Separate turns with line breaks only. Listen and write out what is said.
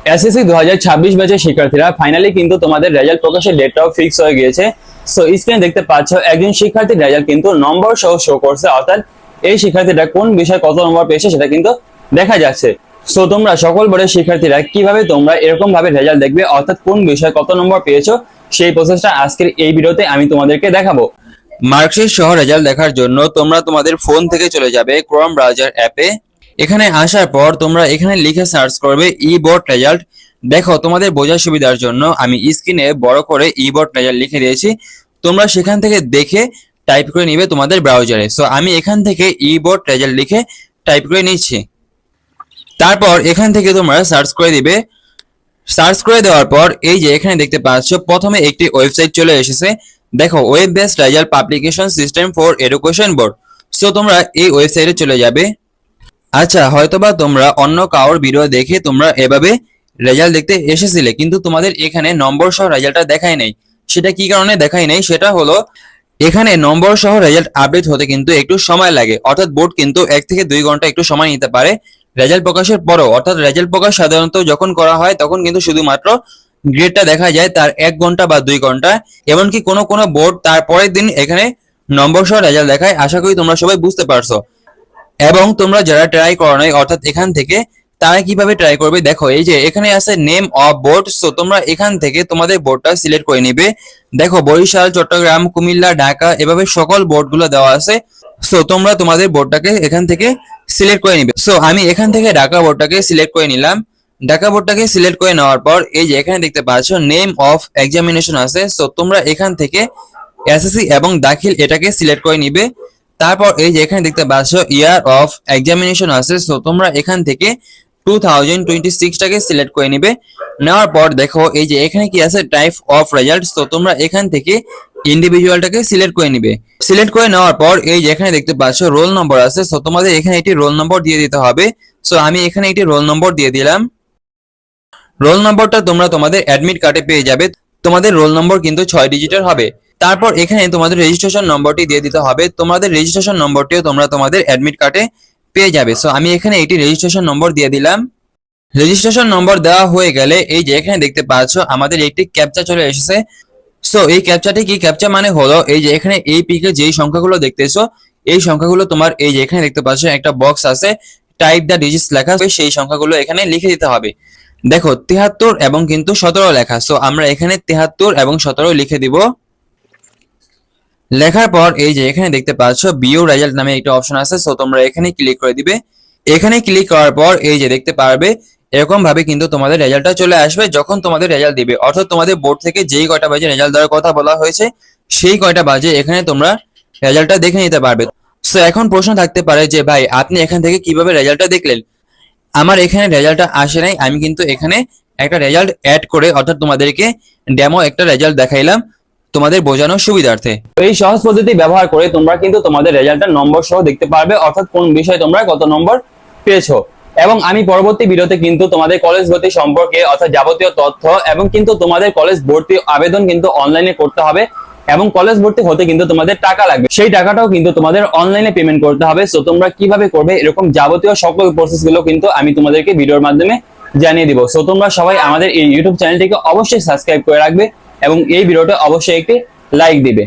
SSC 2026 ব্যাচের শিক্ষার্থীরা finally কিন্তু তোমাদের রেজাল্ট প্রকাশের ডেটটাও ফিক্স হয়ে গিয়েছে। সো স্ক্রিনে দেখতে পাচ্ছ একজন শিক্ষার্থীর রেজাল্ট কিন্তু নম্বর সহ শো করছে, অর্থাৎ এই শিক্ষার্থীটা কোন বিষয়ে কত নম্বর পেয়েছে সেটা কিন্তু দেখা যাচ্ছে। সো তোমরা সকল বোর্ডের শিক্ষার্থীরা কিভাবে তোমরা এরকম ভাবে রেজাল্ট দেখবে, অর্থাৎ কোন বিষয়ে কত নম্বর পেয়েছো, সেই প্রসেসটা আজকের এই ভিডিওতে আমি তোমাদেরকে দেখাবো। মার্কশিট সহ রেজাল্ট দেখার জন্য তোমরা তোমাদের ফোন থেকে চলে যাবে ক্রোম ব্রাউজার অ্যাপে। এখানে আসার পর তোমরা এখানে লিখে সার্চ করবে ই বোর্ড রেজাল্ট। দেখো তোমাদের বোঝার সুবিধার জন্য আমি স্ক্রিনে বড় করে ই বোর্ড রেজাল্ট লিখে দিয়েছি, তোমরা সেখান থেকে দেখে টাইপ করে নিবে তোমাদের ব্রাউজারে। সো আমি এখান থেকে ই বোর্ড রেজাল্ট লিখে টাইপ করে নিচ্ছি। তারপর এখান থেকে তোমরা সার্চ করে দিবে। সার্চ করে দেওয়ার পর এই যে এখানে দেখতে পাচ্ছ প্রথমে একটি ওয়েবসাইট চলে এসেছে। দেখো web based result publication system for education board. So তোমরা এই ওয়েবসাইটে চলে যাবে। আচ্ছা, হয়তোবা তোমরা অন্য কারোর ভিডিও দেখে তোমরা এভাবে রেজাল্ট দেখতে এসেছিলে, কিন্তু তোমাদের এখানে নম্বর সহ রেজাল্টটা দেখায় নাই। সেটা কি কারণে দেখায় নাই, সেটা হলো এখানে নম্বর সহ রেজাল্ট আপডেট হতে কিন্তু একটু সময় লাগে, অর্থাৎ বোর্ড কিন্তু 1 থেকে 2 ঘন্টা একটু সময় নিতে পারে রেজাল্ট প্রকাশের পরও। অর্থাৎ রেজাল্ট প্রকাশ সাধারণত যখন করা হয় তখন কিন্তু শুধুমাত্র গ্রেডটা দেখা যায় তার 1 ঘন্টা বা 2 ঘন্টা, এমনকি কোনো কোনো বোর্ড তার পরের দিন এখানে নম্বর সহ রেজাল্ট দেখায়। আশা করি তোমরা সবাই বুঝতে পারছো। এবং তোমরা যারা ট্রাই করো নাই, অর্থাৎ এখান থেকে, তারা কিভাবে ট্রাই করবে, দেখো এই যে এখানে আছে নেম অফ বোর্ড। সো তোমরা এখান থেকে তোমাদের বোর্ডটা সিলেক্ট করে নিবে। দেখো বরিশাল, চট্টগ্রাম, কুমিল্লা, ঢাকা এভাবে সকল বোর্ডগুলো দেওয়া আছে। সো তোমরা তোমাদের বোর্ডটাকে এখান থেকে সিলেক্ট করে নিবে। সো আমি এখান থেকে ঢাকা বোর্ডটাকে সিলেক্ট করে নিলাম। ঢাকা বোর্ডটাকে সিলেক্ট করে নেওয়ার পর এই যে এখানে দেখতে পাচ্ছ নেম অফ এক্সামিনেশন আছে। সো তোমরা এখান থেকে এসএসসি এবং দাখিল এটাকে সিলেক্ট করে নিবে। তারপর এই যে এখানে দেখতে পাচ্ছ ইয়ার অফ এক্সামিনেশন আছে। সো তোমরা এখান থেকে 2026 টাকে সিলেক্ট করে নিবে। নেওয়ার পর দেখো এই যে এখানে কি আছে টাইপ অফ রেজাল্ট। তো তোমরা এখান থেকে ইন্ডিভিজুয়ালটাকে সিলেক্ট করে নিবে। সিলেক্ট করে নেওয়ার পর এই যে এখানে দেখতে পাচ্ছ রোল নম্বর আছে। সো তোমাদের এখানে একটি রোল নম্বর দিয়ে দিতে হবে। সো আমি এখানে একটি রোল নম্বর দিয়ে দিলাম। রোল নম্বরটা তোমরা তোমাদের অ্যাডমিট কার্ডে পেয়ে যাবে। তোমাদের রোল নম্বর কিন্তু 6 ডিজিটের হবে। তারপর এখানে তোমাদের রেজিস্ট্রেশন নম্বরটি দিয়ে দিতে হবে। তোমাদের রেজিস্ট্রেশন নম্বরটিও তোমরা তোমাদের অ্যাডমিট কার্ডে পেয়ে যাবে। সো আমি এখানে একটি রেজিস্ট্রেশন নম্বর দিয়ে দিলাম। রেজিস্ট্রেশন নম্বর দেওয়া হয়ে গেলে এই যে এখানে দেখতে পাচ্ছ আমাদের একটি ক্যাপচা চলে এসেছে। সো এই ক্যাপচাটি কি, ক্যাপচা মানে হলো এই যে এখানে এই পিকে যেই সংখ্যাগুলো দেখতেছো, এই সংখ্যাগুলো তোমার এই যে এখানে দেখতে পাচ্ছ একটা বক্স আছে, টাইপ দা ডিজিটস লেখা, সেই সংখ্যাগুলো এখানে লিখে দিতে হবে। দেখো 73 এবং কিন্তু 17 লেখা। সো আমরা এখানে 73 এবং 17 লিখে দিব। লেখার পর এই যে এখানে দেখতে পাচ্ছ ভিউ রেজাল্ট নামে একটা অপশন আছে। সো তোমরা এখানে ক্লিক করে দিবে। এখানে ক্লিক করার পর এই যে দেখতে পারবে এরকম ভাবে কিন্তু তোমাদের রেজাল্টটা চলে আসবে যখন তোমাদের রেজাল্ট দিবে। অর্থাৎ তোমাদের বোর্ড থেকে যেই কয়টা বাজে রেজাল্ট দেওয়ার কথা বলা হয়েছে সেই কয়টা বাজে এখানে তোমরা রেজাল্টটা দেখে নিতে পারবে। সো এখন প্রশ্ন থাকতে পারে যে ভাই আপনি এখান থেকে কিভাবে রেজাল্টটা দেখলেন। আমার এখানে রেজাল্টটা আসে নাই, আমি কিন্তু এখানে একটা রেজাল্ট অ্যাড করে, অর্থাৎ তোমাদেরকে ডেমো একটা রেজাল্ট দেখাইলাম তোমাদের বোঝানোর সুবিধার্থে। এই সহজ পদ্ধতি ব্যবহার করে তোমরা কিন্তু তোমাদের রেজাল্টটা নম্বর সহ দেখতে পারবে, অর্থাৎ কোন বিষয়ে তোমরা কত নম্বর পেয়েছো। এবং আমি পরবর্তী ভিডিওতে কিন্তু তোমাদের কলেজ ভর্তি সম্পর্কে, অর্থাৎ যাবতীয় তথ্য, এবং কিন্তু তোমাদের কলেজ ভর্তি আবেদন কিন্তু অনলাইনে করতে হবে এবং কলেজ ভর্তি হতে কিন্তু তোমাদের টাকা লাগবে, সেই টাকাটাও কিন্তু তোমাদের অনলাইনে পেমেন্ট করতে হবে। সো তোমরা কিভাবে করবে এরকম যাবতীয় সকল প্রসেস গুলো কিন্তু আমি তোমাদেরকে ভিডিওর মাধ্যমে জানিয়ে দিব। সো তোমরা সবাই আমাদের এই ইউটিউব চ্যানেলটিকে অবশ্যই সাবস্ক্রাইব করে রাখবে এবং এই ভিডিওটা অবশ্যই একটি লাইক দিবে।